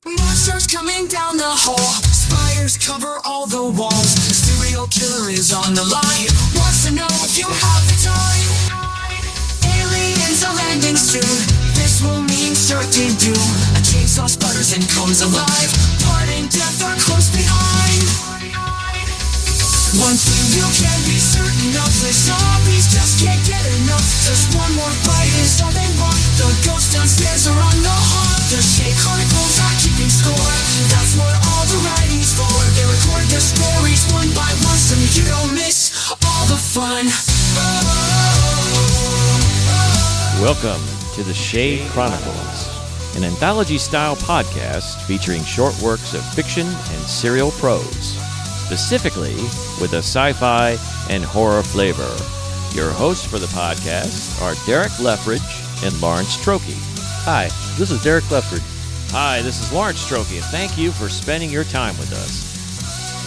Monsters coming down the hall, spires cover all the walls. Serial killer is on the line, wants to know if you have the time. Aliens are landing soon, this will mean certain doom. A chainsaw sputters and comes alive, blood and death are close behind. One thing you can be certain of, the zombies just can't get enough. Just one more bite is all they want. The ghosts downstairs are on the hunt. The Shade Chronicles are keeping score, that's what all the writing's for. They record their stories one by one so you don't miss all the fun. Welcome to the Shade Chronicles, an anthology-style podcast featuring short works of fiction and serial prose, specifically with a sci-fi and horror flavor. Your hosts for the podcast are Derek Leftridge and Lawrence Trokey. Hi, this is Derek Leftridge. Hi, this is Lawrence Trokey, and thank you for spending your time with us.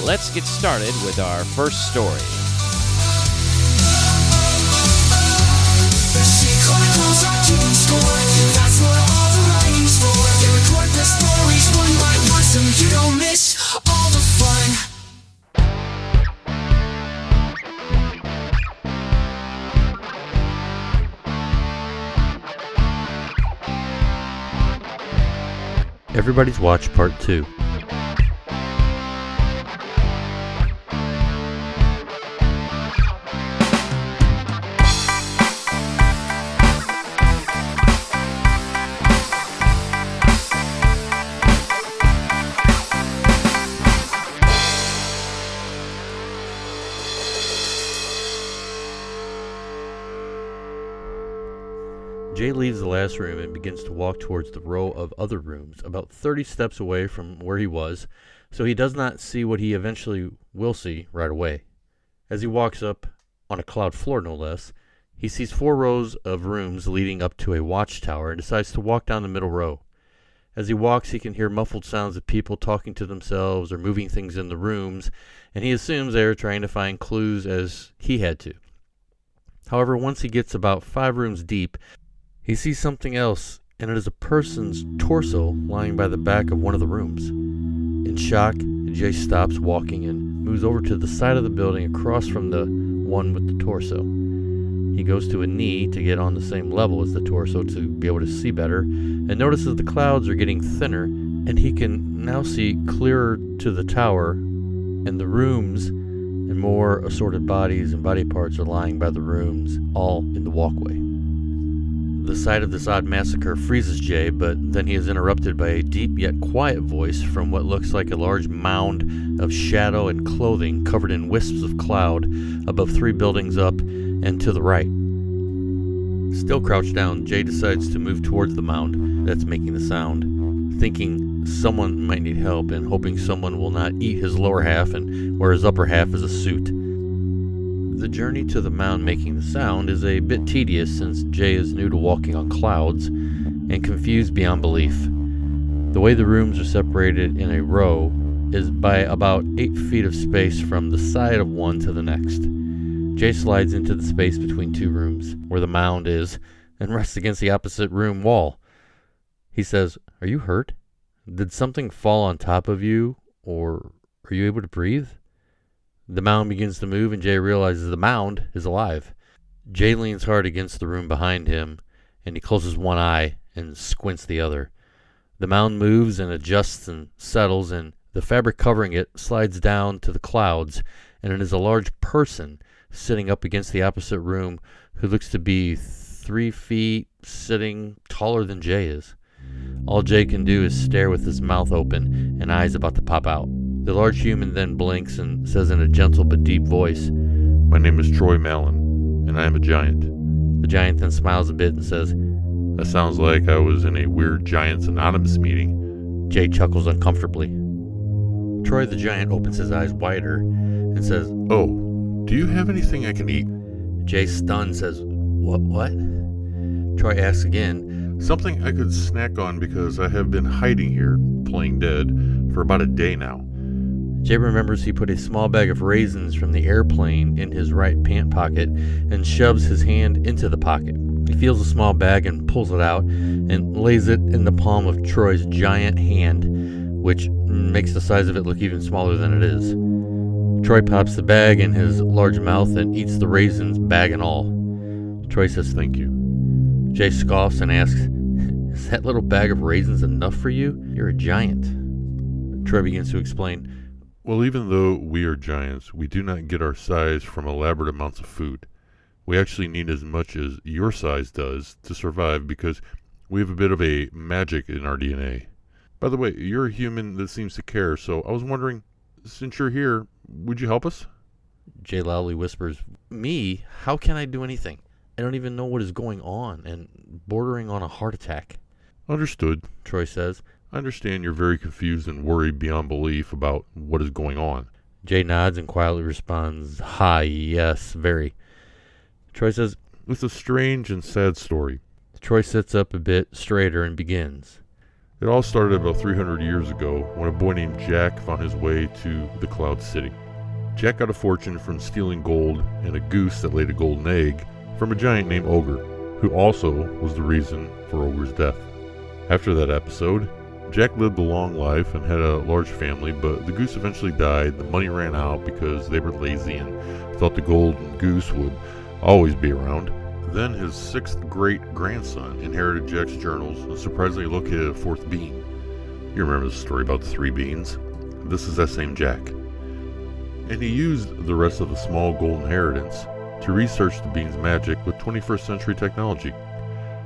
Let's get started with our first story. The Shade Chronicles are keeping score, that's what all the writing's for. They record their stories one by one so you don't miss all the fun. Everybody's Watch Part 2. Jay leaves the last room and begins to walk towards the row of other rooms, about 30 steps away from where he was, so he does not see what he eventually will see right away. As he walks up, on a cloud floor no less, he sees 4 rows of rooms leading up to a watchtower and decides to walk down the middle row. As he walks, he can hear muffled sounds of people talking to themselves or moving things in the rooms, and he assumes they are trying to find clues as he had to. However, once he gets about 5 rooms deep, he sees something else, and it is a person's torso lying by the back of one of the rooms. In shock, Jay stops walking and moves over to the side of the building across from the one with the torso. He goes to a knee to get on the same level as the torso to be able to see better, and notices the clouds are getting thinner, and he can now see clearer to the tower, and the rooms and more assorted bodies and body parts are lying by the rooms, all in the walkway. The sight of this odd massacre freezes Jay, but then he is interrupted by a deep yet quiet voice from what looks like a large mound of shadow and clothing covered in wisps of cloud above 3 buildings up and to the right. Still crouched down, Jay decides to move towards the mound that's making the sound, thinking someone might need help and hoping someone will not eat his lower half and wear his upper half as a suit. The journey to the mound making the sound is a bit tedious since Jay is new to walking on clouds and confused beyond belief. The way the rooms are separated in a row is by about 8 feet of space from the side of one to the next. Jay slides into the space between 2 rooms, where the mound is, and rests against the opposite room wall. He says, "Are you hurt? Did something fall on top of you, or are you able to breathe?" The mound begins to move, and Jay realizes the mound is alive. Jay leans hard against the room behind him, and he closes one eye and squints the other. The mound moves and adjusts and settles, and the fabric covering it slides down to the clouds, and it is a large person sitting up against the opposite room who looks to be 3 feet, sitting taller than Jay is. All Jay can do is stare with his mouth open and eyes about to pop out. The large human then blinks and says in a gentle but deep voice, "My name is Troy Mallon, and I am a giant." The giant then smiles a bit and says, "That sounds like I was in a weird Giants Anonymous meeting." Jay chuckles uncomfortably. Troy the giant opens his eyes wider and says, "Oh, do you have anything I can eat?" Jay, stunned, says, What? Troy asks again, "Something I could snack on because I have been hiding here, playing dead, for about a day now." Jay remembers he put a small bag of raisins from the airplane in his right pant pocket and shoves his hand into the pocket. He feels a small bag and pulls it out and lays it in the palm of Troy's giant hand, which makes the size of it look even smaller than it is. Troy pops the bag in his large mouth and eats the raisins, bag and all. Troy says, "Thank you." Jay scoffs and asks, "Is that little bag of raisins enough for you? You're a giant." Troy begins to explain, Well, even though we are giants, we do not get our size from elaborate amounts of food. We actually need as much as your size does to survive because we have a bit of a magic in our DNA. By the way, you're a human that seems to care, so I was wondering, since you're here, would you help us? Jay loudly whispers, "Me? How can I do anything? I don't even know what is going on and bordering on a heart attack." Understood. Troy says. I understand you're very confused and worried beyond belief about what is going on. Jay nods and quietly responds, "Hi, yes, very." Troy says, It's a strange and sad story. Troy sits up a bit straighter and begins. It all started about 300 years ago when a boy named Jack found his way to the Cloud City. Jack got a fortune from stealing gold and a goose that laid a golden egg from a giant named Ogre, who also was the reason for Ogre's death. After that episode, Jack lived a long life and had a large family, but the goose eventually died. The money ran out because they were lazy and thought the golden goose would always be around. Then his sixth great-grandson inherited Jack's journals and surprisingly located a fourth bean. You remember the story about the 3 beans? This is that same Jack. And he used the rest of the small gold inheritance to research the bean's magic with 21st century technology.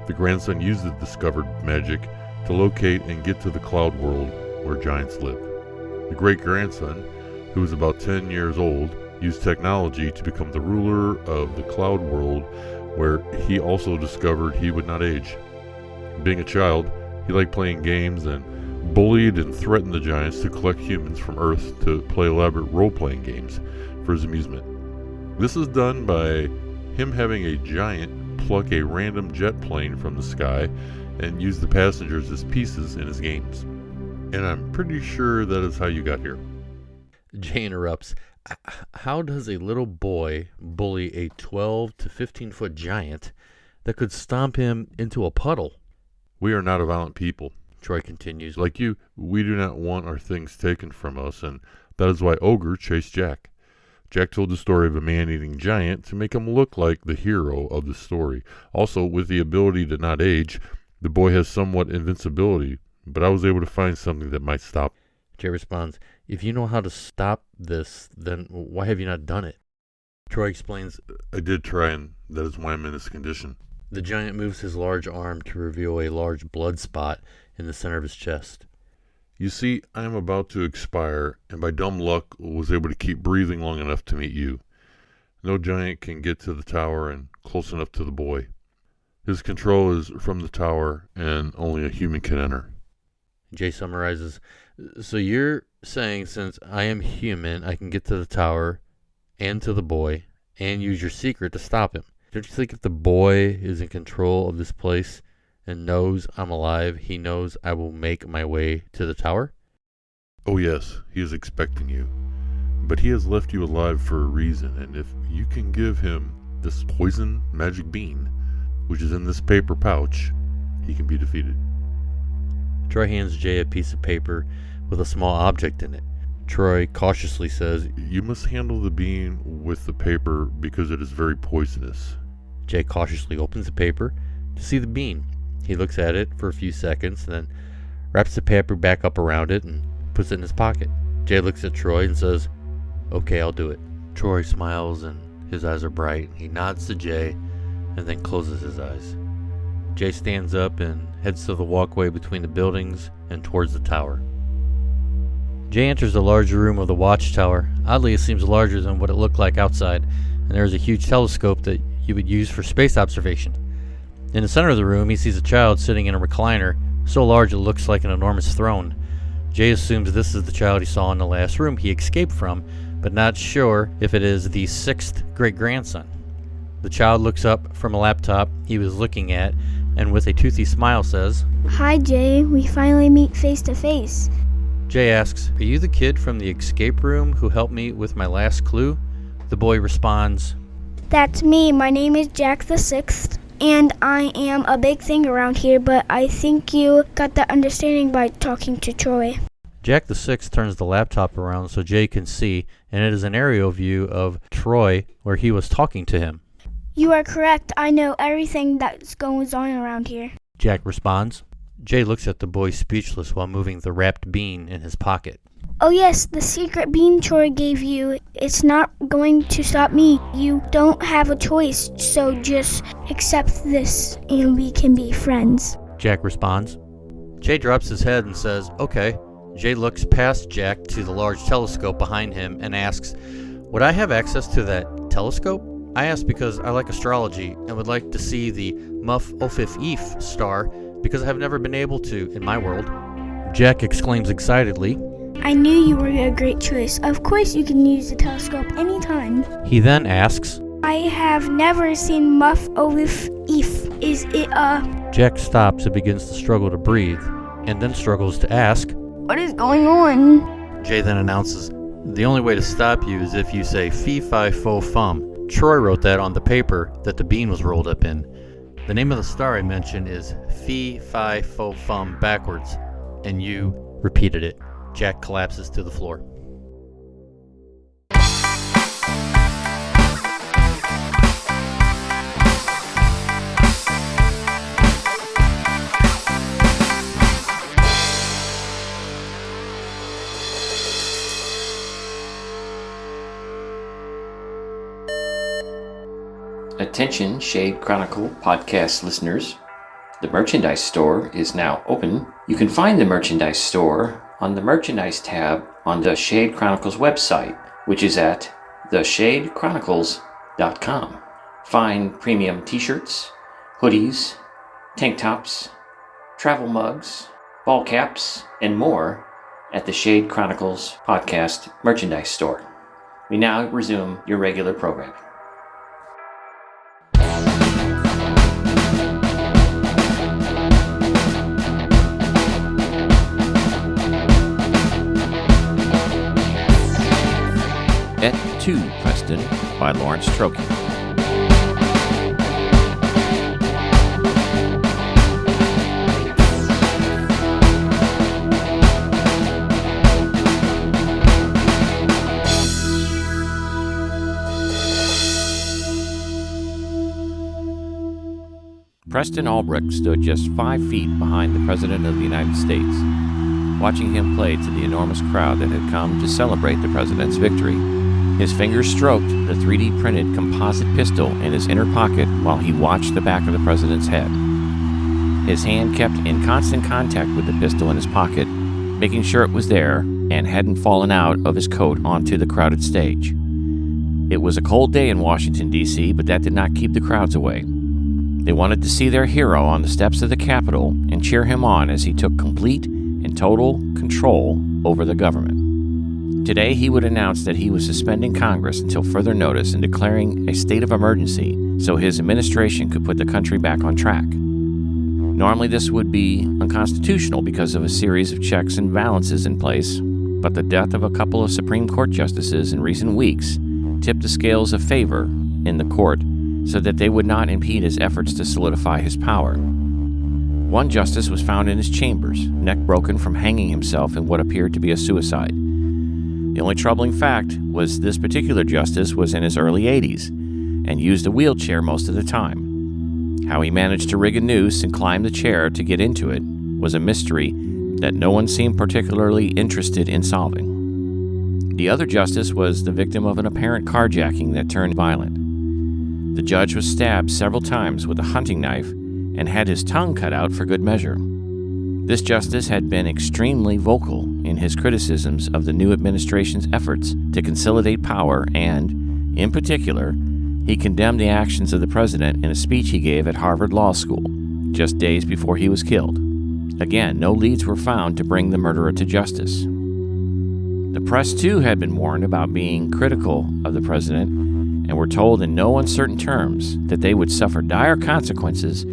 The grandson used the discovered magic to locate and get to the cloud world where giants live. The great-grandson, who was about 10 years old, used technology to become the ruler of the cloud world, where he also discovered he would not age. Being a child, he liked playing games and bullied and threatened the giants to collect humans from Earth to play elaborate role-playing games for his amusement. This is done by him having a giant pluck a random jet plane from the sky and use the passengers as pieces in his games. And I'm pretty sure that is how you got here. Jay interrupts. How does a little boy bully a 12 to 15-foot giant that could stomp him into a puddle? We are not a violent people. Troy continues. Like you, we do not want our things taken from us, and that is why Ogre chased Jack. Jack told the story of a man-eating giant to make him look like the hero of the story. Also, with the ability to not age, the boy has somewhat invincibility, but I was able to find something that might stop. Jay responds, "If you know how to stop this, then why have you not done it?" Troy explains, I did try, and that is why I'm in this condition. The giant moves his large arm to reveal a large blood spot in the center of his chest. You see, I am about to expire, and by dumb luck was able to keep breathing long enough to meet you. No giant can get to the tower and close enough to the boy. His control is from the tower, and only a human can enter. Jay summarizes, "So you're saying since I am human, I can get to the tower and to the boy and use your secret to stop him. Don't you think if the boy is in control of this place and knows I'm alive, he knows I will make my way to the tower?" Oh yes, he is expecting you. But he has left you alive for a reason, and if you can give him this poison magic bean, which is in this paper pouch, he can be defeated. Troy hands Jay a piece of paper with a small object in it. Troy cautiously says, You must handle the bean with the paper because it is very poisonous. Jay cautiously opens the paper to see the bean. He looks at it for a few seconds, then wraps the paper back up around it and puts it in his pocket. Jay looks at Troy and says, "Okay, I'll do it." Troy smiles and his eyes are bright. He nods to Jay and then closes his eyes. Jay stands up and heads to the walkway between the buildings and towards the tower. Jay enters the large room of the watchtower. Oddly, it seems larger than what it looked like outside, and there is a huge telescope that you would use for space observation. In the center of the room, he sees a child sitting in a recliner, so large it looks like an enormous throne. Jay assumes this is the child he saw in the last room he escaped from, but not sure if it is the 6th great-grandson. The child looks up from a laptop he was looking at and with a toothy smile says, "Hi, Jay. We finally meet face to face." Jay asks, "Are you the kid from the escape room who helped me with my last clue?" The boy responds, "That's me. My name is Jack the 6th, and I am a big thing around here, but I think you got that understanding by talking to Troy. Jack the Sixth turns the laptop around so Jay can see, and it is an aerial view of Troy where he was talking to him. You are correct. I know everything that's going on around here. Jack responds. Jay looks at the boy speechless while moving the wrapped bean in his pocket. Oh yes, the secret bean Troy gave you. It's not going to stop me. You don't have a choice, so just accept this and we can be friends. Jack responds. Jay drops his head and says, okay. Jay looks past Jack to the large telescope behind him and asks, would I have access to that telescope? I ask because I like astrology and would like to see the Muf Ophif star because I have never been able to in my world. Jack exclaims excitedly, I knew you were a great choice. Of course you can use the telescope anytime. He then asks, I have never seen Muf Ophif. Is it Jack stops and begins to struggle to breathe, and then struggles to ask, What is going on? Jay then announces, the only way to stop you is if you say fee fi fo fum. Troy wrote that on the paper that the bean was rolled up in. The name of the star I mentioned is fee fi fo fum backwards, and you repeated it. Jack collapses to the floor. Attention Shade Chronicle podcast listeners. The merchandise store is now open. You can find the merchandise store on the merchandise tab on the Shade Chronicles website, which is at theshadechronicles.com. Find premium t-shirts, hoodies, tank tops, travel mugs, ball caps, and more at the Shade Chronicles podcast merchandise store. We now resume your regular programming. Et tu, Preston, by Lawrence Trokey. Preston Albrecht stood just 5 feet behind the President of the United States, watching him play to the enormous crowd that had come to celebrate the President's victory. His fingers stroked the 3D printed composite pistol in his inner pocket while he watched the back of the President's head. His hand kept in constant contact with the pistol in his pocket, making sure it was there and hadn't fallen out of his coat onto the crowded stage. It was a cold day in Washington, D.C., but that did not keep the crowds away. They wanted to see their hero on the steps of the Capitol and cheer him on as he took complete and total control over the government. Today, he would announce that he was suspending Congress until further notice and declaring a state of emergency so his administration could put the country back on track. Normally, this would be unconstitutional because of a series of checks and balances in place, but the death of a couple of Supreme Court justices in recent weeks tipped the scales of favor in the court so that they would not impede his efforts to solidify his power. One justice was found in his chambers, neck broken from hanging himself in what appeared to be a suicide. The only troubling fact was this particular justice was in his early 80s and used a wheelchair most of the time. How he managed to rig a noose and climb the chair to get into it was a mystery that no one seemed particularly interested in solving. The other justice was the victim of an apparent carjacking that turned violent. The judge was stabbed several times with a hunting knife and had his tongue cut out for good measure. This justice had been extremely vocal in his criticisms of the new administration's efforts to consolidate power and, in particular, he condemned the actions of the president in a speech he gave at Harvard Law School just days before he was killed. Again, no leads were found to bring the murderer to justice. The press, too, had been warned about being critical of the president and were told in no uncertain terms that they would suffer dire consequences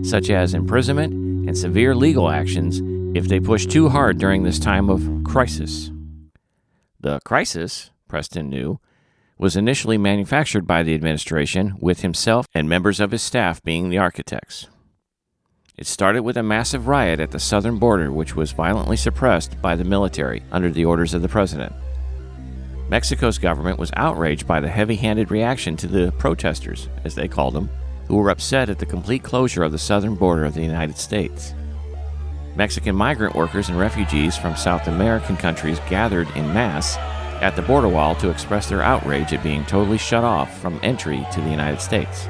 such as imprisonment and severe legal actions if they pushed too hard during this time of crisis. The crisis, Preston knew, was initially manufactured by the administration, with himself and members of his staff being the architects. It started with a massive riot at the southern border, which was violently suppressed by the military under the orders of the president. Mexico's government was outraged by the heavy-handed reaction to the protesters, as they called them, who were upset at the complete closure of the southern border of the United States. Mexican migrant workers and refugees from South American countries gathered en masse at the border wall to express their outrage at being totally shut off from entry to the United States.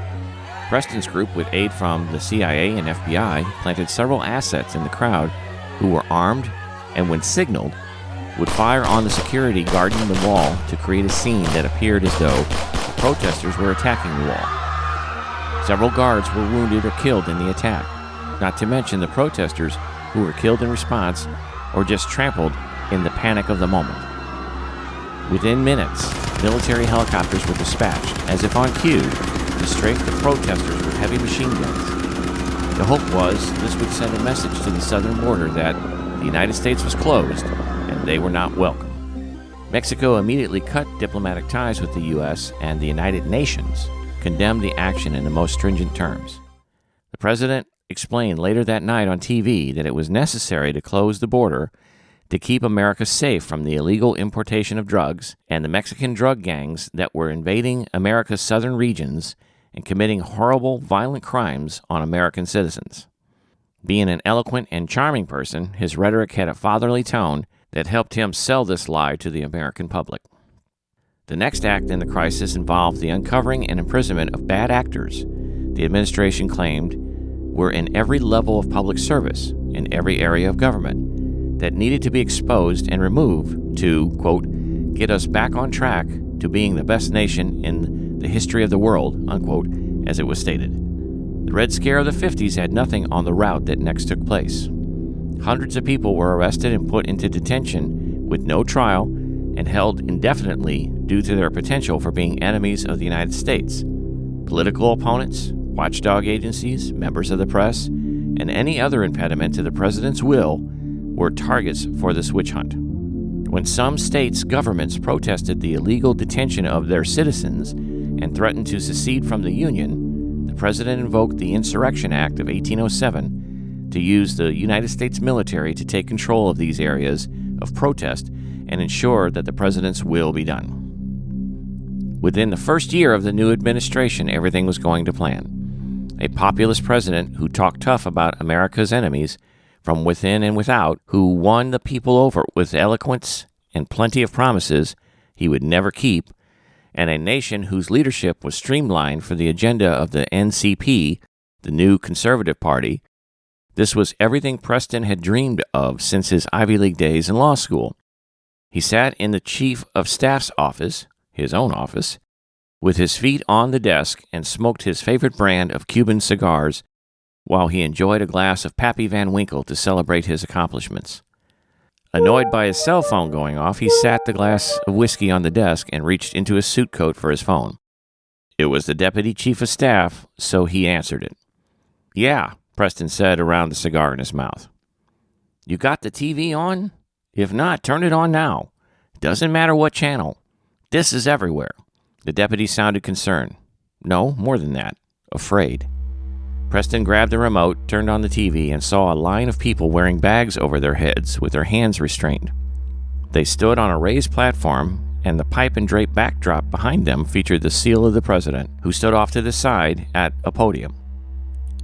Preston's group, with aid from the CIA and FBI, planted several assets in the crowd who were armed and, when signaled, would fire on the security guarding the wall to create a scene that appeared as though the protesters were attacking the wall. Several guards were wounded or killed in the attack, not to mention the protesters who were killed in response or just trampled in the panic of the moment. Within minutes, military helicopters were dispatched, as if on cue, to strafe the protesters with heavy machine guns. The hope was this would send a message to the southern border that the United States was closed and they were not welcome. Mexico immediately cut diplomatic ties with the U.S., and the United Nations condemned the action in the most stringent terms. The president explained later that night on TV that it was necessary to close the border to keep America safe from the illegal importation of drugs and the Mexican drug gangs that were invading America's southern regions and committing horrible, violent crimes on American citizens. Being an eloquent and charming person, his rhetoric had a fatherly tone that helped him sell this lie to the American public. The next act in the crisis involved the uncovering and imprisonment of bad actors the administration claimed were in every level of public service, in every area of government, that needed to be exposed and removed to, quote, get us back on track to being the best nation in the history of the world, unquote, as it was stated. The Red Scare of the 50s had nothing on the route that next took place. Hundreds of people were arrested and put into detention with no trial and held indefinitely due to their potential for being enemies of the United States. Political opponents, watchdog agencies, members of the press, and any other impediment to the president's will were targets for this witch hunt. When some states' governments protested the illegal detention of their citizens and threatened to secede from the Union, the president invoked the Insurrection Act of 1807 to use the United States military to take control of these areas of protest and ensure that the president's will be done. Within the first year of the new administration, everything was going to plan. A populist president who talked tough about America's enemies from within and without, who won the people over with eloquence and plenty of promises he would never keep, and a nation whose leadership was streamlined for the agenda of the NCP, the new Conservative Party. This was everything Preston had dreamed of since his Ivy League days in law school. He sat in the Chief of Staff's office, his own office, with his feet on the desk and smoked his favorite brand of Cuban cigars while he enjoyed a glass of Pappy Van Winkle to celebrate his accomplishments. Annoyed by his cell phone going off, he sat the glass of whiskey on the desk and reached into his suit coat for his phone. It was the Deputy Chief of Staff, so he answered it. "Yeah," Preston said around the cigar in his mouth. "You got the TV on? If not, turn it on now. Doesn't matter what channel. This is everywhere." The deputy sounded concerned. No, more than that. Afraid. Preston grabbed the remote, turned on the TV, and saw a line of people wearing bags over their heads with their hands restrained. They stood on a raised platform, and the pipe and drape backdrop behind them featured the seal of the president, who stood off to the side at a podium.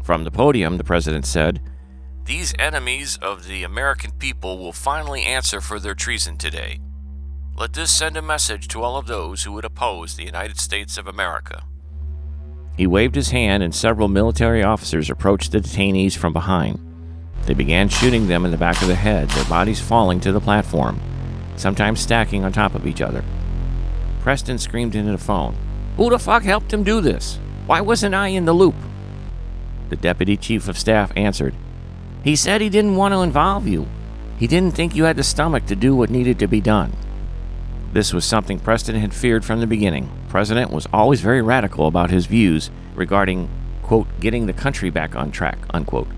From the podium, the president said, "These enemies of the American people will finally answer for their treason today. Let this send a message to all of those who would oppose the United States of America." He waved his hand, and several military officers approached the detainees from behind. They began shooting them in the back of the head, their bodies falling to the platform, sometimes stacking on top of each other. Preston screamed into the phone, "Who the fuck helped him do this? Why wasn't I in the loop?" The Deputy Chief of Staff answered, "He said he didn't want to involve you. He didn't think you had the stomach to do what needed to be done." This was something Preston had feared from the beginning. The president was always very radical about his views regarding, quote, getting the country back on track, unquote.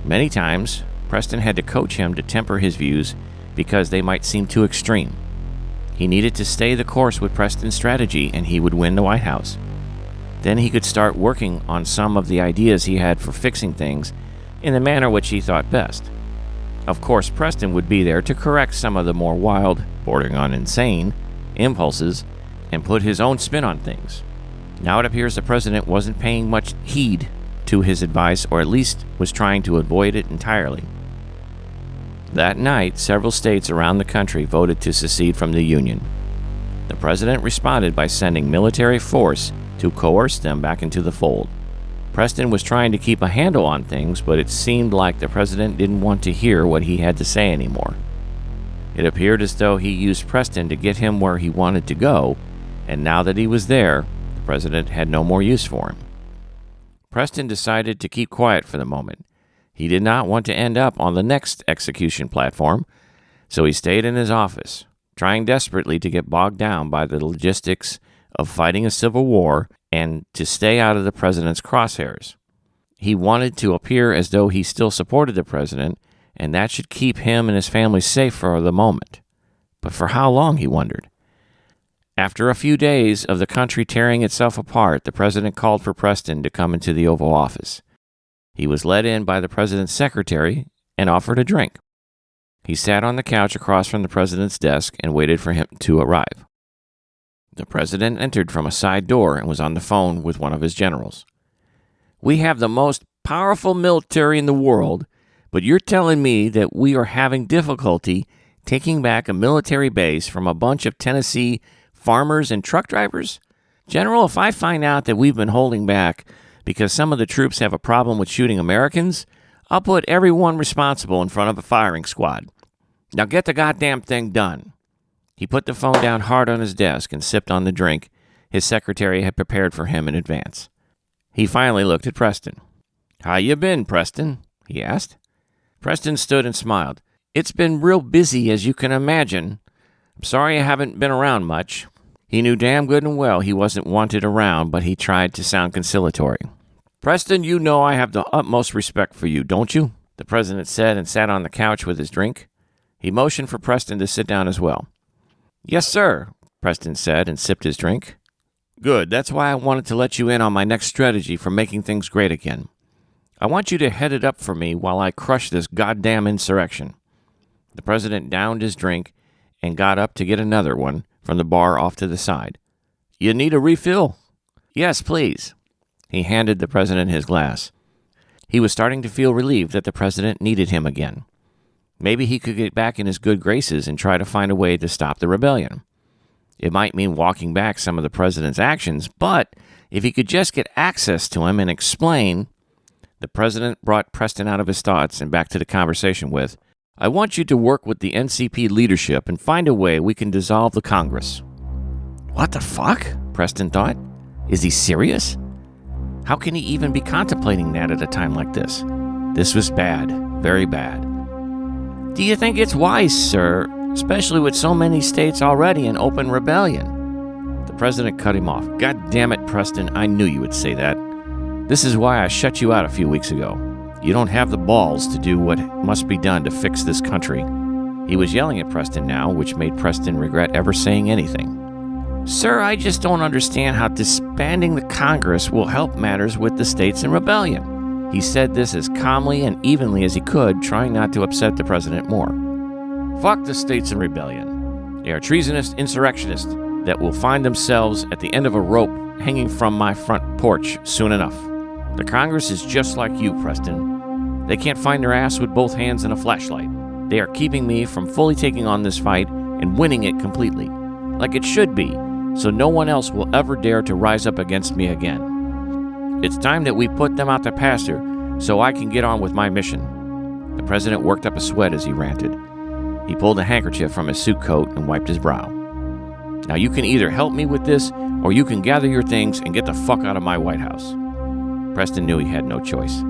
Many times, Preston had to coach him to temper his views because they might seem too extreme. He needed to stay the course with Preston's strategy and he would win the White House. Then he could start working on some of the ideas he had for fixing things in the manner which he thought best. Of course, Preston would be there to correct some of the more wild, bordering on insane, impulses and put his own spin on things. Now it appears the president wasn't paying much heed to his advice, or at least was trying to avoid it entirely. That night, several states around the country voted to secede from the Union. The president responded by sending military force to coerce them back into the fold. Preston was trying to keep a handle on things, but it seemed like the president didn't want to hear what he had to say anymore. It appeared as though he used Preston to get him where he wanted to go, and now that he was there, the president had no more use for him. Preston decided to keep quiet for the moment. He did not want to end up on the next execution platform, so he stayed in his office, trying desperately to get bogged down by the logistics of fighting a civil war and to stay out of the president's crosshairs. He wanted to appear as though he still supported the president, and that should keep him and his family safe for the moment. But for how long, he wondered. After a few days of the country tearing itself apart, the president called for Preston to come into the Oval Office. He was led in by the president's secretary and offered a drink. He sat on the couch across from the president's desk and waited for him to arrive. The president entered from a side door and was on the phone with one of his generals. "We have the most powerful military in the world, but you're telling me that we are having difficulty taking back a military base from a bunch of Tennessee farmers and truck drivers? General, if I find out that we've been holding back because some of the troops have a problem with shooting Americans, I'll put everyone responsible in front of a firing squad. Now get the goddamn thing done." He put the phone down hard on his desk and sipped on the drink his secretary had prepared for him in advance. He finally looked at Preston. "How you been, Preston?" he asked. Preston stood and smiled. "It's been real busy, as you can imagine. I'm sorry I haven't been around much." He knew damn good and well he wasn't wanted around, but he tried to sound conciliatory. "Preston, you know I have the utmost respect for you, don't you?" the president said and sat on the couch with his drink. He motioned for Preston to sit down as well. "Yes, sir," Preston said and sipped his drink. "Good. That's why I wanted to let you in on my next strategy for making things great again. I want you to head it up for me while I crush this goddamn insurrection." The president downed his drink and got up to get another one from the bar off to the side. "You need a refill?" "Yes, please." He handed the president his glass. He was starting to feel relieved that the president needed him again. Maybe he could get back in his good graces and try to find a way to stop the rebellion. It might mean walking back some of the president's actions, but if he could just get access to him and explain. The president brought Preston out of his thoughts and back to the conversation with, "I want you to work with the NCP leadership and find a way we can dissolve the Congress." What the fuck? Preston thought. Is he serious? How can he even be contemplating that at a time like this? This was bad, very bad. "Do you think it's wise, sir, especially with so many states already in open rebellion?" The president cut him off. "God damn it, Preston, I knew you would say that. This is why I shut you out a few weeks ago. You don't have the balls to do what must be done to fix this country." He was yelling at Preston now, which made Preston regret ever saying anything. "Sir, I just don't understand how disbanding the Congress will help matters with the states in rebellion." He said this as calmly and evenly as he could, trying not to upset the president more. "Fuck the states in rebellion. They are treasonous insurrectionists that will find themselves at the end of a rope hanging from my front porch soon enough. The Congress is just like you, Preston. They can't find their ass with both hands and a flashlight. They are keeping me from fully taking on this fight and winning it completely, like it should be, so no one else will ever dare to rise up against me again. It's time that we put them out to pasture so I can get on with my mission." The president worked up a sweat as he ranted. He pulled a handkerchief from his suit coat and wiped his brow. "Now you can either help me with this, or you can gather your things and get the fuck out of my White House." Preston knew he had no choice.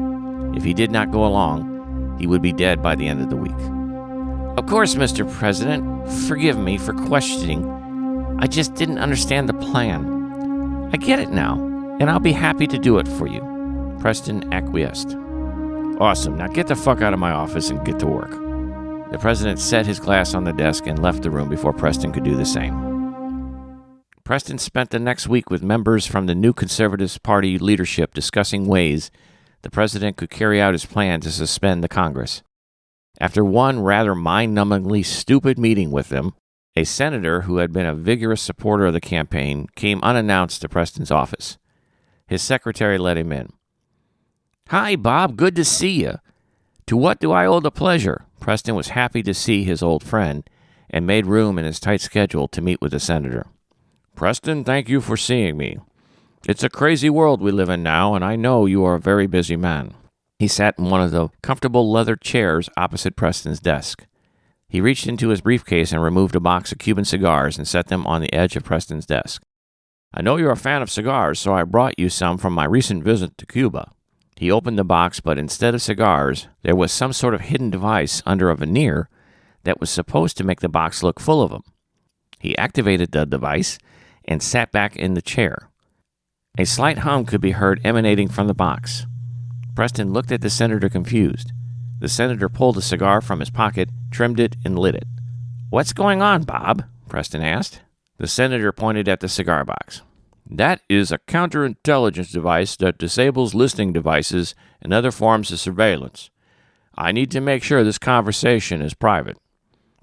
If he did not go along, he would be dead by the end of the week. "Of course, Mr. President, forgive me for questioning. I just didn't understand the plan. I get it now, and I'll be happy to do it for you." Preston acquiesced. "Awesome. Now get the fuck out of my office and get to work." The president set his glass on the desk and left the room before Preston could do the same. Preston spent the next week with members from the new Conservative Party leadership discussing ways the president could carry out his plan to suspend the Congress. After one rather mind-numbingly stupid meeting with them, a senator who had been a vigorous supporter of the campaign came unannounced to Preston's office. His secretary let him in. "Hi, Bob. Good to see you. To what do I owe the pleasure?" Preston was happy to see his old friend and made room in his tight schedule to meet with the senator. "Preston, thank you for seeing me. It's a crazy world we live in now, and I know you are a very busy man." He sat in one of the comfortable leather chairs opposite Preston's desk. He reached into his briefcase and removed a box of Cuban cigars and set them on the edge of Preston's desk. "I know you're a fan of cigars, so I brought you some from my recent visit to Cuba." He opened the box, but instead of cigars, there was some sort of hidden device under a veneer that was supposed to make the box look full of them. He activated the device and sat back in the chair. A slight hum could be heard emanating from the box. Preston looked at the senator confused. The senator pulled a cigar from his pocket, trimmed it, and lit it. "What's going on, Bob?" Preston asked. The senator pointed at the cigar box. "That is a counterintelligence device that disables listening devices and other forms of surveillance. I need to make sure this conversation is private."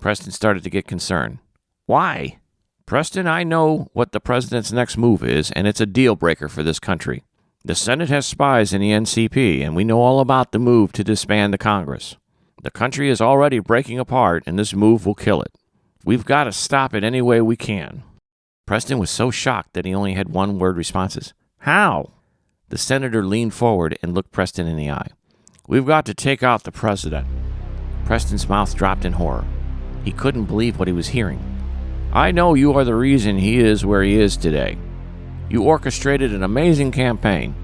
Preston started to get concerned. "Why?" "Preston, I know what the president's next move is, and it's a deal breaker for this country. The Senate has spies in the NCP, and we know all about the move to disband the Congress. The country is already breaking apart, and this move will kill it. We've got to stop it any way we can." Preston was so shocked that he only had one-word responses. "How?" The senator leaned forward and looked Preston in the eye. "We've got to take out the president." Preston's mouth dropped in horror. He couldn't believe what he was hearing. "I know you are the reason he is where he is today. You orchestrated an amazing campaign,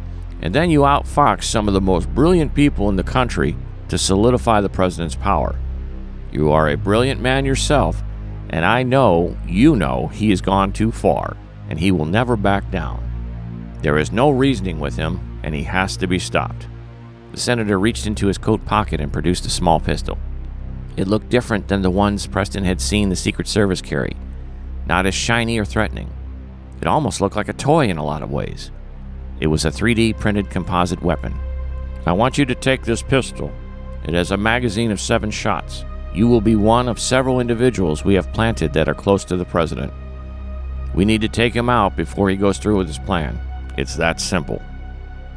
and then you outfoxed some of the most brilliant people in the country to solidify the president's power. You are a brilliant man yourself, and I know you know he has gone too far, and he will never back down. There is no reasoning with him, and he has to be stopped." The senator reached into his coat pocket and produced a small pistol. It looked different than the ones Preston had seen the Secret Service carry. Not as shiny or threatening. It almost looked like a toy in a lot of ways. It was a 3D printed composite weapon. "I want you to take this pistol. It has a magazine of 7 shots. You will be one of several individuals we have planted that are close to the president. We need to take him out before he goes through with his plan. It's that simple.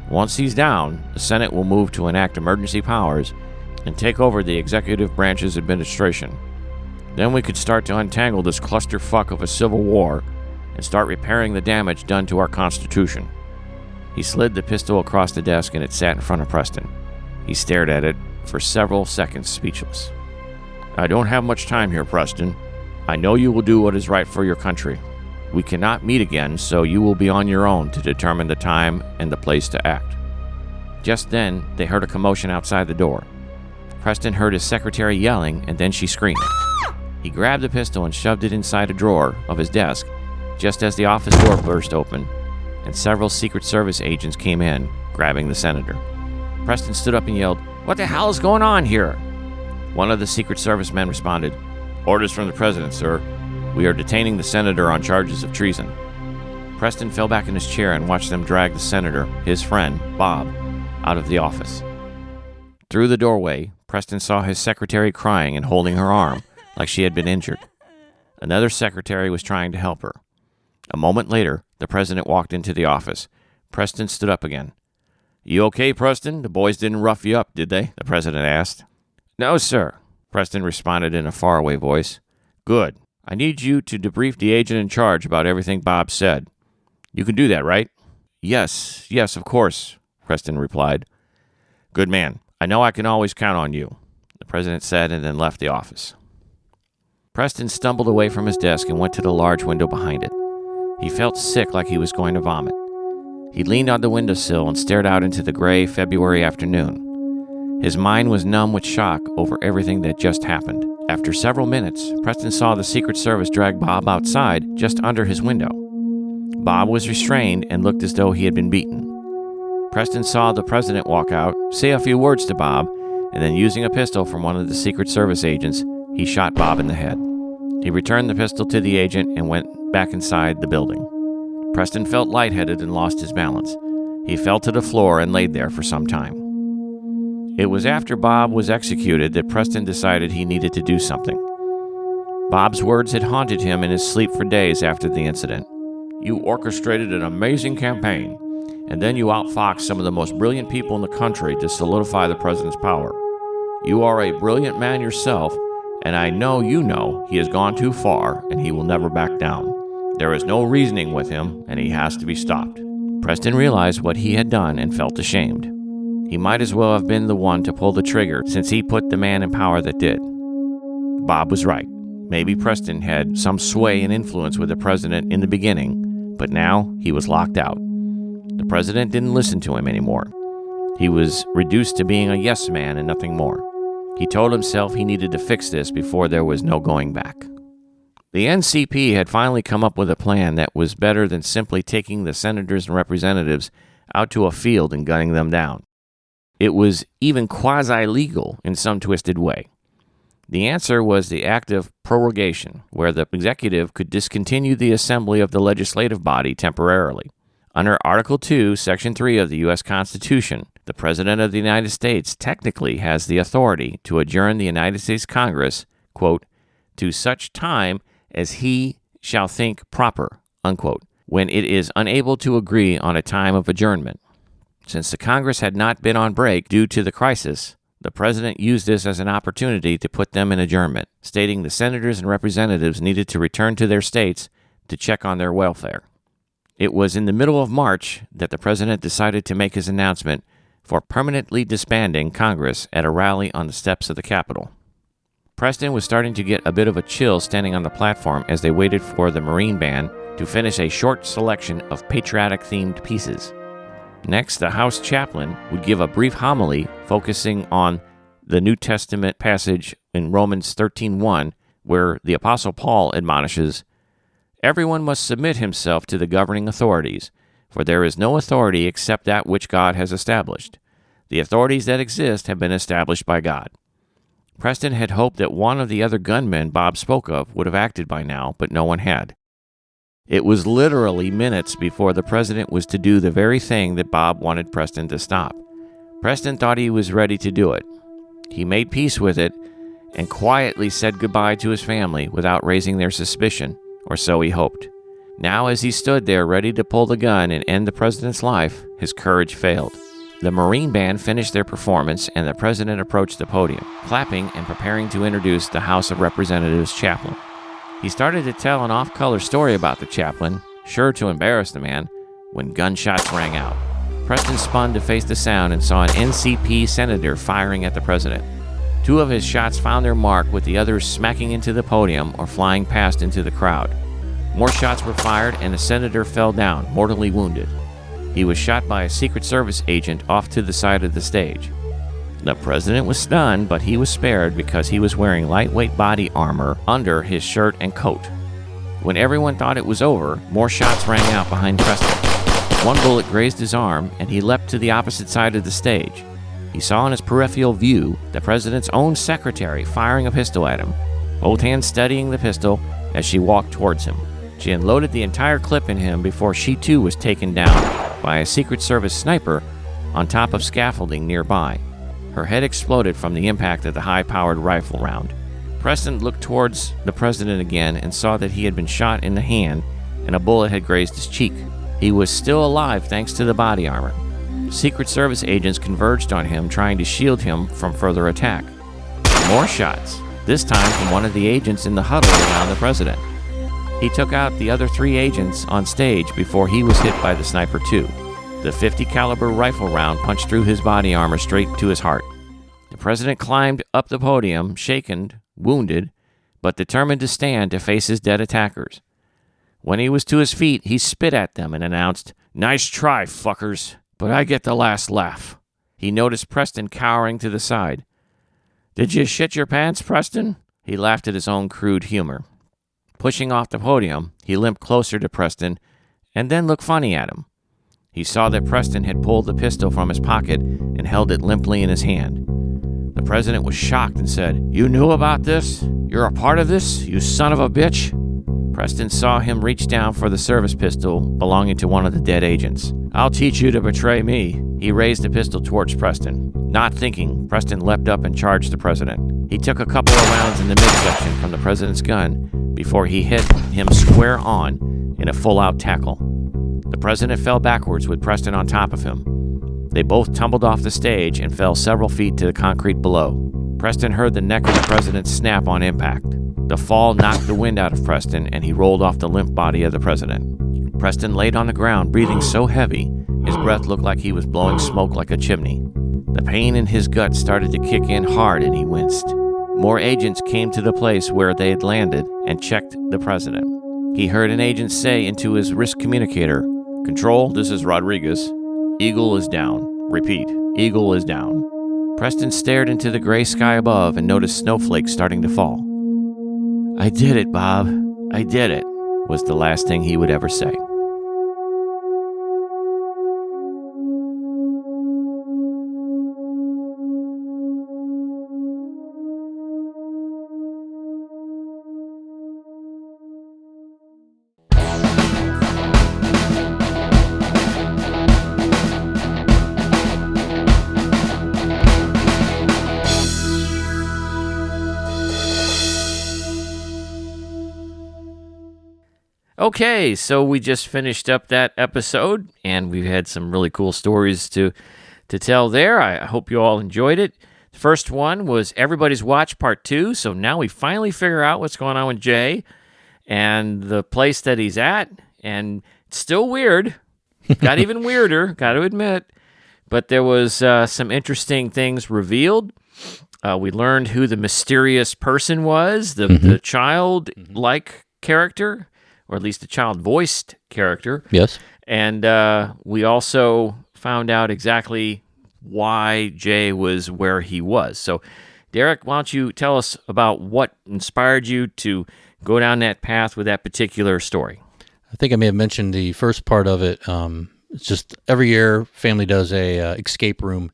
Once he's down, the Senate will move to enact emergency powers and take over the executive branch's administration. Then we could start to untangle this clusterfuck of a civil war and start repairing the damage done to our Constitution." He slid the pistol across the desk and it sat in front of Preston. He stared at it for several seconds, speechless. "I don't have much time here, Preston. I know you will do what is right for your country. We cannot meet again, so you will be on your own to determine the time and the place to act." Just then, they heard a commotion outside the door. Preston heard his secretary yelling, and then she screamed. He grabbed the pistol and shoved it inside a drawer of his desk, just as the office door burst open, and several Secret Service agents came in, grabbing the senator. Preston stood up and yelled, "What the hell is going on here?" One of the Secret Service men responded, "Orders from the president, sir. We are detaining the senator on charges of treason." Preston fell back in his chair and watched them drag the senator, his friend, Bob, out of the office. Through the doorway, Preston saw his secretary crying and holding her arm like she had been injured. Another secretary was trying to help her. A moment later, the president walked into the office. Preston stood up again. "You okay, Preston? The boys didn't rough you up, did they?" the president asked. "No, sir," Preston responded in a faraway voice. "Good. I need you to debrief the agent in charge about everything Bob said. You can do that, right?" Yes, of course," Preston replied. "Good man. I know I can always count on you," the president said, and then left the office. Preston stumbled away from his desk and went to the large window behind it. He felt sick, like he was going to vomit. He leaned on the windowsill and stared out into the gray February afternoon. His mind was numb with shock over everything that just happened. After several minutes, Preston saw the Secret Service drag Bob outside just under his window. Bob was restrained and looked as though he had been beaten. Preston saw the president walk out, say a few words to Bob, and then using a pistol from one of the Secret Service agents, he shot Bob in the head. He returned the pistol to the agent and went back inside the building. Preston felt lightheaded and lost his balance. He fell to the floor and laid there for some time. It was after Bob was executed that Preston decided he needed to do something. Bob's words had haunted him in his sleep for days after the incident. "You orchestrated an amazing campaign, and then you outfoxed some of the most brilliant people in the country to solidify the president's power. You are a brilliant man yourself, and I know you know he has gone too far and he will never back down. There is no reasoning with him, and he has to be stopped." Preston realized what he had done and felt ashamed. He might as well have been the one to pull the trigger, since he put the man in power that did. Bob was right. Maybe Preston had some sway and influence with the president in the beginning, but now he was locked out. The president didn't listen to him anymore. He was reduced to being a yes man and nothing more. He told himself he needed to fix this before there was no going back. The NCP had finally come up with a plan that was better than simply taking the senators and representatives out to a field and gunning them down. It was even quasi-legal in some twisted way. The answer was the act of prorogation, where the executive could discontinue the assembly of the legislative body temporarily. Under Article 2, Section 3 of the U.S. Constitution, the President of the United States technically has the authority to adjourn the United States Congress, quote, "to such time as he shall think proper," unquote, when it is unable to agree on a time of adjournment. Since the Congress had not been on break due to the crisis, the President used this as an opportunity to put them in adjournment, stating the senators and representatives needed to return to their states to check on their welfare. It was in the middle of March that the President decided to make his announcement for permanently disbanding Congress at a rally on the steps of the Capitol. Preston was starting to get a bit of a chill standing on the platform as they waited for the Marine Band to finish a short selection of patriotic-themed pieces. Next, the House chaplain would give a brief homily focusing on the New Testament passage in Romans 13:1, where the Apostle Paul admonishes, "Everyone must submit himself to the governing authorities, for there is no authority except that which God has established. The authorities that exist have been established by God." Preston had hoped that one of the other gunmen Bob spoke of would have acted by now, but no one had. It was literally minutes before the president was to do the very thing that Bob wanted Preston to stop. Preston thought he was ready to do it. He made peace with it and quietly said goodbye to his family without raising their suspicion, or so he hoped. Now, as he stood there ready to pull the gun and end the president's life, his courage failed. The Marine Band finished their performance and the president approached the podium, clapping and preparing to introduce the House of Representatives chaplain. He started to tell an off-color story about the chaplain, sure to embarrass the man, when gunshots rang out. Preston spun to face the sound and saw an NCP senator firing at the president. Two of his shots found their mark, with the others smacking into the podium or flying past into the crowd. More shots were fired and the senator fell down, mortally wounded. He was shot by a Secret Service agent off to the side of the stage. The president was stunned, but he was spared because he was wearing lightweight body armor under his shirt and coat. When everyone thought it was over, more shots rang out behind Preston. One bullet grazed his arm, and he leapt to the opposite side of the stage. He saw in his peripheral view the president's own secretary firing a pistol at him, both hands steadying the pistol as she walked towards him. She unloaded the entire clip in him before she too was taken down by a Secret Service sniper on top of scaffolding nearby. Her head exploded from the impact of the high-powered rifle round. Preston looked towards the president again and saw that he had been shot in the hand and a bullet had grazed his cheek. He was still alive thanks to the body armor. Secret Service agents converged on him, trying to shield him from further attack. More shots, this time from one of the agents in the huddle around the president. He took out the other 3 agents on stage before he was hit by the sniper too. The .50 caliber rifle round punched through his body armor straight to his heart. The president climbed up the podium, shaken, wounded, but determined to stand to face his dead attackers. When he was to his feet, he spit at them and announced, "Nice try, fuckers, but I get the last laugh." He noticed Preston cowering to the side. "Did you shit your pants, Preston?" He laughed at his own crude humor. Pushing off the podium, he limped closer to Preston and then looked funny at him. He saw that Preston had pulled the pistol from his pocket and held it limply in his hand. The The president was shocked and said, "You knew about this? You're a part of this, you son of a bitch?" Preston saw him reach down for the service pistol belonging to one of the dead agents. "I'll teach you to betray me." He raised the pistol towards Preston. Not thinking, Preston leapt up and charged the president. He took a couple of rounds in the midsection from the president's gun before he hit him square on in a full-out tackle. The president fell backwards with Preston on top of him. They both tumbled off the stage and fell several feet to the concrete below. Preston heard the neck of the president snap on impact. The fall knocked the wind out of Preston, and he rolled off the limp body of the president. Preston laid on the ground, breathing so heavy, his breath looked like he was blowing smoke like a chimney. The pain in his gut started to kick in hard, and he winced. More agents came to the place where they had landed and checked the president. He heard an agent say into his wrist communicator, "Control, this is Rodriguez. Eagle is down. Repeat, Eagle is down." Preston stared into the gray sky above and noticed snowflakes starting to fall. "I did it, Bob. I did it," was the last thing he would ever say. Okay, so we just finished up that episode, and we've had some really cool stories to tell there. I hope you all enjoyed it. The first one was Everybody's Watch Part 2, so now we finally figure out what's going on with Jay and the place that he's at, and it's still weird. Got even weirder, got to admit, but there was some interesting things revealed. We learned who the mysterious person was, the child-like character, or at least a child-voiced character. Yes. And we also found out exactly why Jay was where he was. So, Derek, why don't you tell us about what inspired you to go down that path with that particular story? I think I may have mentioned the first part of it. It's just every year, family does a escape room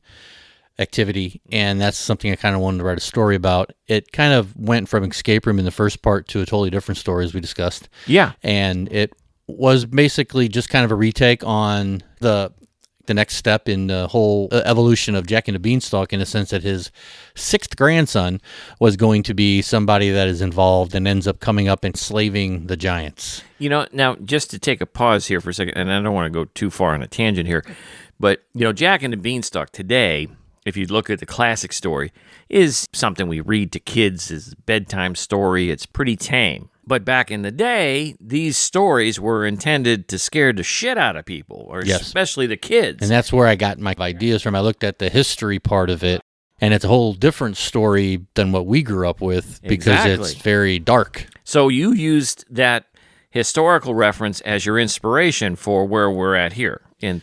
activity, and that's something I kind of wanted to write a story about. It kind of went from escape room in the first part to a totally different story, as we discussed. Yeah. And it was basically just kind of a retake on the next step in the whole evolution of Jack and the Beanstalk, in the sense that his sixth grandson was going to be somebody that is involved and ends up coming up and enslaving the giants. You know, now, just to take a pause here for a second, and I don't want to go too far on a tangent here, but, you know, Jack and the Beanstalk today, if you look at the classic story, is something we read to kids as a bedtime story. It's pretty tame. But back in the day, these stories were intended to scare the shit out of people, or especially the kids. And that's where I got my ideas from. I looked at the history part of it, and it's a whole different story than what we grew up with, because it's very dark. So you used that historical reference as your inspiration for where we're at here in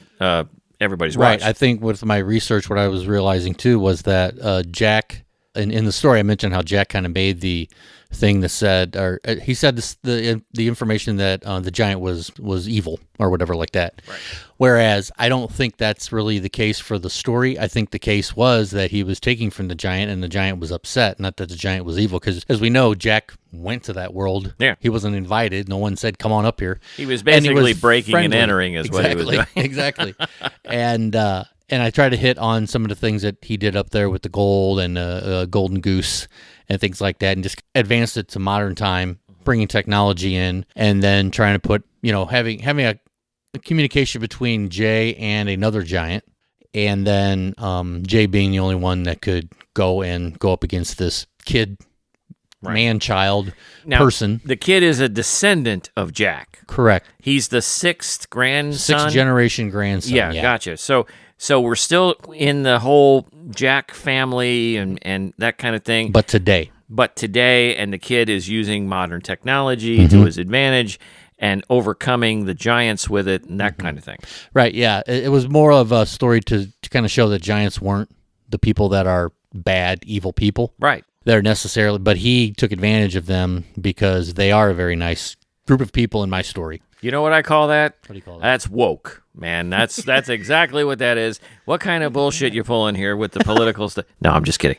Everybody's Watch. Right. I think with my research, what I was realizing too was that Jack, in the story, I mentioned how Jack kind of made the thing that said, or he said the information that the giant was evil or whatever like that. Right. Whereas I don't think that's really the case for the story. I think the case was that he was taking from the giant, and the giant was upset, not that the giant was evil. Because as we know, Jack went to that world. Yeah. He wasn't invited. No one said, "Come on up here." He was basically breaking friendly. And entering is what he was doing. Exactly. And I try to hit on some of the things that he did up there with the gold and golden goose and things like that, and just advanced it to modern time, bringing technology in, and then trying to put, having a communication between Jay and another giant, and then Jay being the only one that could go up against this kid, man-child person. The kid is a descendant of Jack. Correct. He's the sixth grandson. Sixth generation grandson. Yeah, gotcha. So we're still in the whole Jack family and that kind of thing. But today, and the kid is using modern technology to his advantage and overcoming the giants with it and that kind of thing. Right, yeah. It was more of a story to kind of show that giants weren't the people that are bad, evil people. Right. They're necessarily, but he took advantage of them because they are a very nice group of people in my story. You know what I call that? What do you call that? That's woke, man. That's exactly what that is. What kind of bullshit you're pulling here with the political stuff? No, I'm just kidding.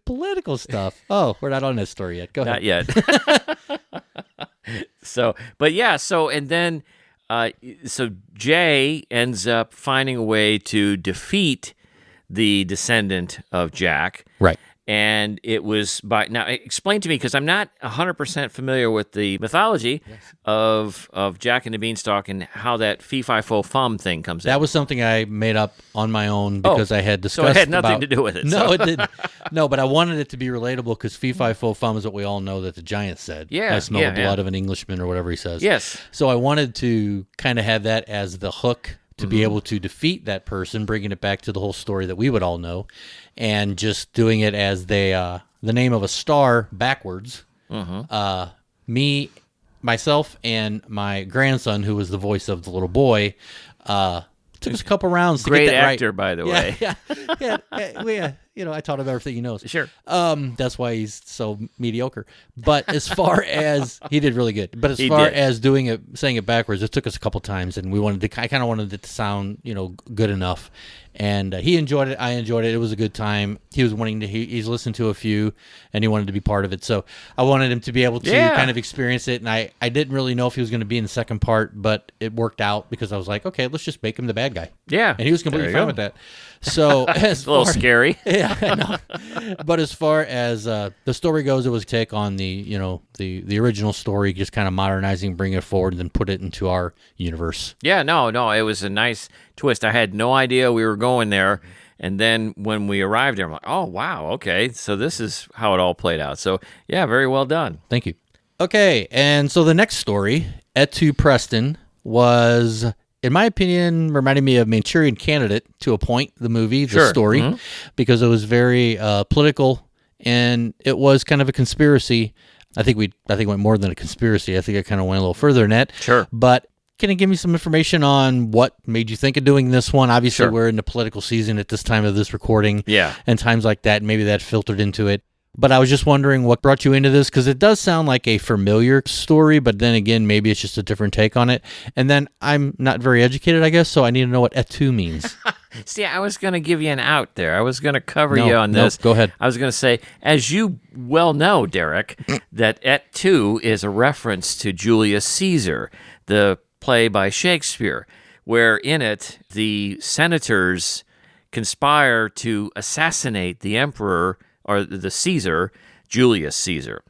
Political stuff. Oh, we're not on this story yet. Go ahead. Not yet. And then Jay ends up finding a way to defeat the descendant of Jack. Right. And it was now explain to me, because I'm not 100% familiar with the mythology of Jack and the Beanstalk and how that fee-fi-fo-fum thing comes in. That was something I made up on my own because I had discussed. So it had nothing to do with it. No, it didn't. No, but I wanted it to be relatable because fee-fi-fo-fum is what we all know that the giant said. Yeah, I smell the blood of an Englishman or whatever he says. Yes. So I wanted to kind of have that as the hook to be able to defeat that person, bringing it back to the whole story that we would all know, and just doing it as the name of a star backwards. Me, myself, and my grandson, who was the voice of the little boy, took us a couple rounds to Great get that actor, right. by the way. Yeah. I taught him everything he knows. Sure. That's why he's so mediocre. But as far as he did really good. But as far as saying it backwards, it took us a couple times, and I kind of wanted it to sound, good enough. And he enjoyed it. I enjoyed it. It was a good time. He was wanting to. He's listened to a few, and he wanted to be part of it. So I wanted him to be able to kind of experience it. And I didn't really know if he was going to be in the second part, but it worked out because I was like, okay, let's just make him the bad guy. Yeah, and he was completely fine with that. So it's a little scary. Yeah, I know. But as far as the story goes, it was a take on the original story, just kind of modernizing, bringing it forward, and then put it into our universe. Yeah, no, it was a nice twist. I had no idea we were going there, and then when we arrived there, I'm like, oh wow, okay, so this is how it all played out. So yeah, very well done. Thank you. Okay, and so the next story, Et tu, Preston, was, in my opinion, reminded me of Manchurian Candidate to a point, the movie, the story, because it was very political, and it was kind of a conspiracy. I think it went more than a conspiracy. I think I kind of went a little further than that. Sure. But can you give me some information on what made you think of doing this one? Obviously, we're in the political season at this time of this recording. Yeah. And times like that, maybe that filtered into it. But I was just wondering what brought you into this, because it does sound like a familiar story, but then again, maybe it's just a different take on it. And then I'm not very educated, I guess, so I need to know what et tu means. See, I was going to give you an out there. I was going to cover you on this. Go ahead. I was going to say, as you well know, Derek, that et tu is a reference to Julius Caesar, the play by Shakespeare, where in it the senators conspire to assassinate the emperor, or the Caesar, Julius Caesar.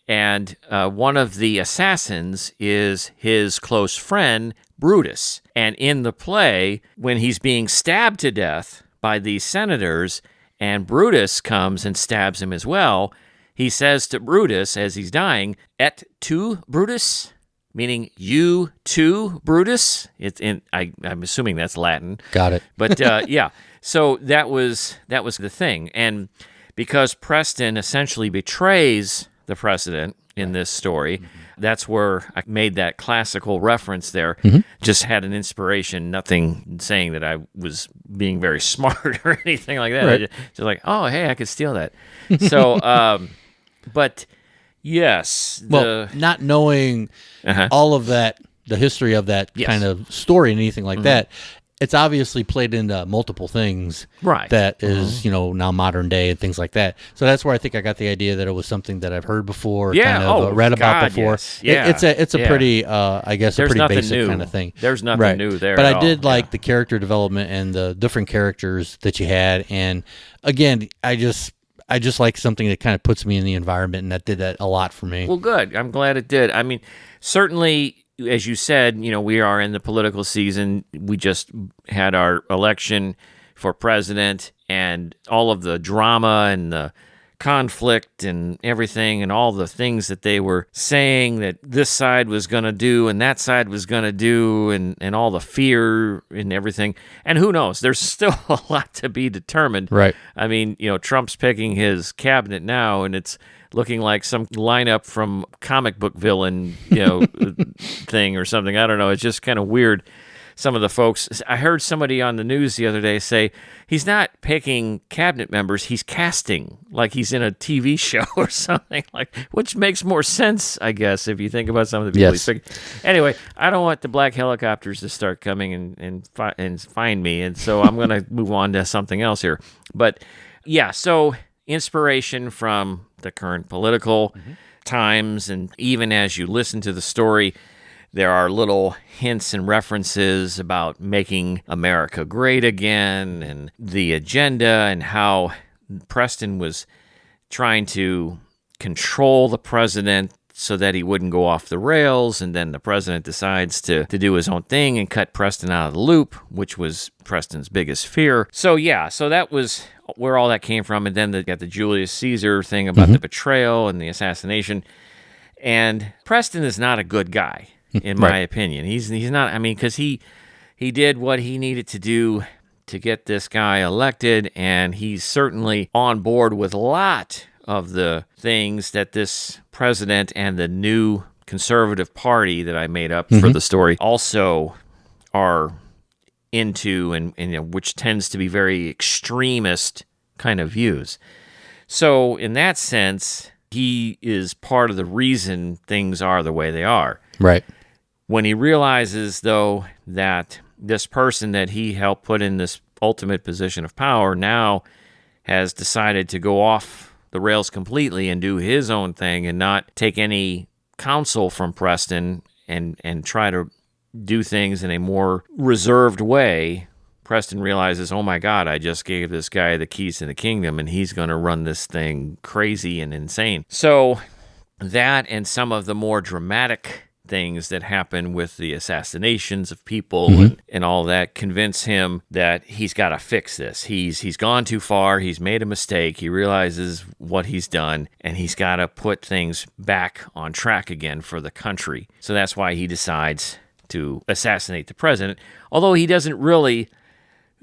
And one of the assassins is his close friend, Brutus. And in the play, when he's being stabbed to death by these senators, and Brutus comes and stabs him as well, he says to Brutus as he's dying, et tu, Brutus? Meaning, you too, Brutus? I'm assuming that's Latin. Got it. But yeah, so that was the thing. And because Preston essentially betrays the president in this story, that's where I made that classical reference there. Just had an inspiration, nothing saying that I was being very smart or anything like that. Right. Just like, oh, hey, I could steal that. So, but yes. Not knowing all of that, the history of that kind of story and anything like that, it's obviously played into multiple things. Right. That is, now modern day and things like that. So that's where I think I got the idea that it was something that I've heard before, read about before. Yes. Yeah. It's a pretty, I guess, There's a pretty nothing basic new. kind of thing. There's nothing new there But at I did all. like the character development and the different characters that you had. And again, I just like something that kind of puts me in the environment, and that did that a lot for me. Well, good. I'm glad it did. I mean, certainly, as you said, we are in the political season. We just had our election for president, and all of the drama and the conflict and everything and all the things that they were saying that this side was going to do and that side was going to do, and all the fear and everything. And who knows? There's still a lot to be determined. Right. I mean, Trump's picking his cabinet now, and it's looking like some lineup from comic book villain, thing or something. I don't know. It's just kind of weird. some of the folks. I heard somebody on the news the other day say he's not picking cabinet members, he's casting, like he's in a TV show or something, like, which makes more sense, I guess, if you think about some of the people he's picking. Anyway, I don't want the black helicopters to start coming and find me, and so I'm going to move on to something else here. But yeah, so inspiration from the current political times, and even as you listen to the story, there are little hints and references about making America great again and the agenda and how Preston was trying to control the president so that he wouldn't go off the rails, and then the president decides to do his own thing and cut Preston out of the loop, which was Preston's biggest fear. So yeah, so that was where all that came from, and then they got the Julius Caesar thing about the betrayal and the assassination. And Preston is not a good guy, in my opinion. He's not, I mean, because he did what he needed to do to get this guy elected, and he's certainly on board with a lot of the things that this president and the new conservative party that I made up for the story also are into, and you know, which tends to be very extremist kind of views. So in that sense, he is part of the reason things are the way they are. Right. When he realizes, though, that this person that he helped put in this ultimate position of power now has decided to go off the rails completely and do his own thing and not take any counsel from Preston and try to do things in a more reserved way, Preston realizes, oh my God, I just gave this guy the keys to the kingdom and he's going to run this thing crazy and insane. So that and some of the more dramatic things that happen with the assassinations of people and all that convince him that he's got to fix this. He's gone too far. He's made a mistake. He realizes what he's done, and he's got to put things back on track again for the country. So that's why he decides to assassinate the president, although he doesn't really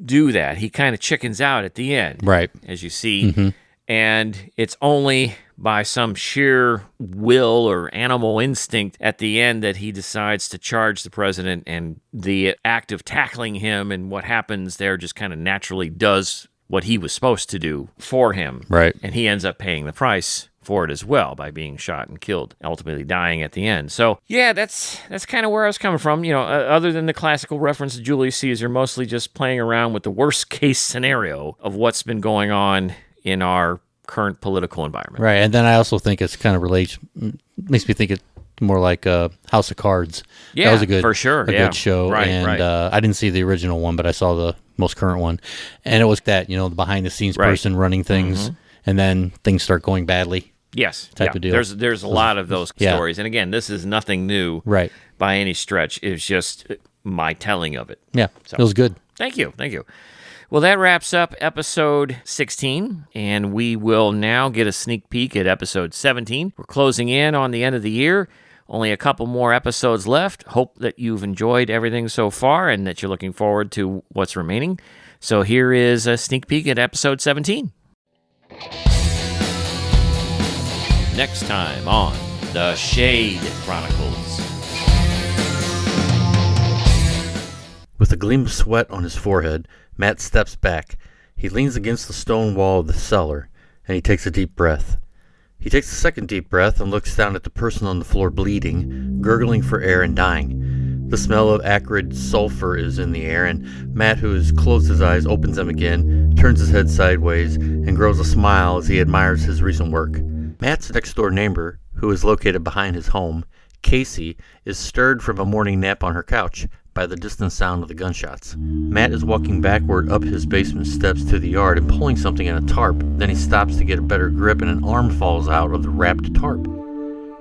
do that. He kind of chickens out at the end, right, as you see, and it's only by some sheer will or animal instinct at the end that he decides to charge the president, and the act of tackling him and what happens there just kind of naturally does what he was supposed to do for him. Right. And he ends up paying the price for it as well by being shot and killed, ultimately dying at the end. So yeah, that's kind of where I was coming from. You know, other than the classical reference to Julius Caesar, mostly just playing around with the worst case scenario of what's been going on in our current political environment. Right, and then I also think it's kind of makes me think it's more like House of Cards. Yeah, that was a good, for sure. Good show. Right, and right. I didn't see the original one, but I saw the most current one, and it was that, you know, the behind the scenes person running things, and then things start going badly. Yes, type of deal. There's a lot of those stories, and again, this is nothing new, right, by any stretch. It's just my telling of it. Yeah, so, it was good. Thank you. Well, that wraps up episode 16, and we will now get a sneak peek at episode 17. We're closing in on the end of the year. Only a couple more episodes left. Hope that you've enjoyed everything so far and that you're looking forward to what's remaining. So here is a sneak peek at episode 17. Next time on the Shade Chronicles. With a gleam of sweat on his forehead, Matt steps back. He leans against the stone wall of the cellar, and he takes a deep breath. He takes a second deep breath and looks down at the person on the floor bleeding, gurgling for air and dying. The smell of acrid sulfur is in the air, and Matt, who has closed his eyes, opens them again, turns his head sideways, and grows a smile as he admires his recent work. Matt's next-door neighbor, who is located behind his home, Casey, is stirred from a morning nap on her couch by the distant sound of the gunshots. Matt is walking backward up his basement steps to the yard and pulling something in a tarp. Then he stops to get a better grip and an arm falls out of the wrapped tarp.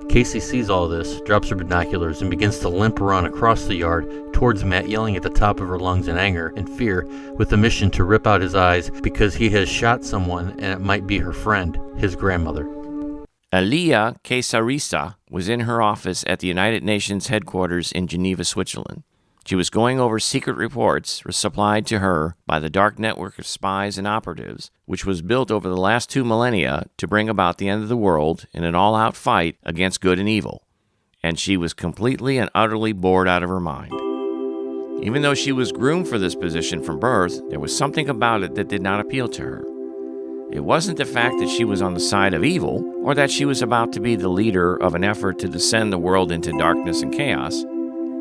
Casey sees all this, drops her binoculars, and begins to limp around across the yard towards Matt, yelling at the top of her lungs in anger and fear, with the mission to rip out his eyes because he has shot someone and it might be her friend, his grandmother. Alia Kesarisa was in her office at the United Nations headquarters in Geneva, Switzerland. She was going over secret reports supplied to her by the dark network of spies and operatives, which was built over the last 2 millennia to bring about the end of the world in an all-out fight against good and evil. And she was completely and utterly bored out of her mind. Even though she was groomed for this position from birth, there was something about it that did not appeal to her. It wasn't the fact that she was on the side of evil, or that she was about to be the leader of an effort to descend the world into darkness and chaos.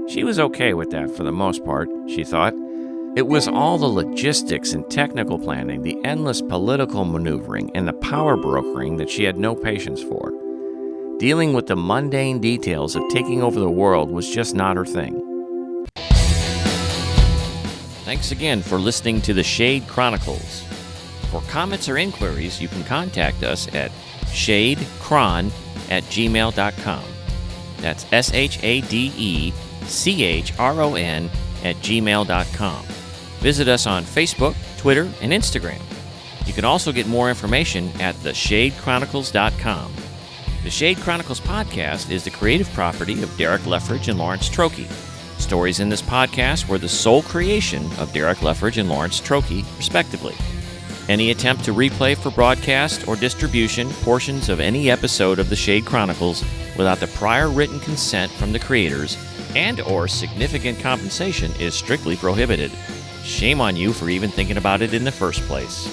She was okay with that for the most part, she thought. It was all the logistics and technical planning, the endless political maneuvering, and the power brokering that she had no patience for. Dealing with the mundane details of taking over the world was just not her thing. Thanks again for listening to the Shade Chronicles. For comments or inquiries, you can contact us at shadechron@gmail.com. That's SHADECHRON@gmail.com. Visit us on Facebook, Twitter, and Instagram. You can also get more information at theshadechronicles.com. The Shade Chronicles podcast is the creative property of Derek Leftridge and Lawrence Trokey. Stories in this podcast were the sole creation of Derek Leftridge and Lawrence Trokey, respectively. Any attempt to replay for broadcast or distribution portions of any episode of the Shade Chronicles without the prior written consent from the creators and/or significant compensation is strictly prohibited. Shame on you for even thinking about it in the first place.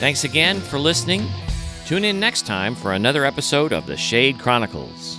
Thanks again for listening. Tune in next time for another episode of the Shade Chronicles.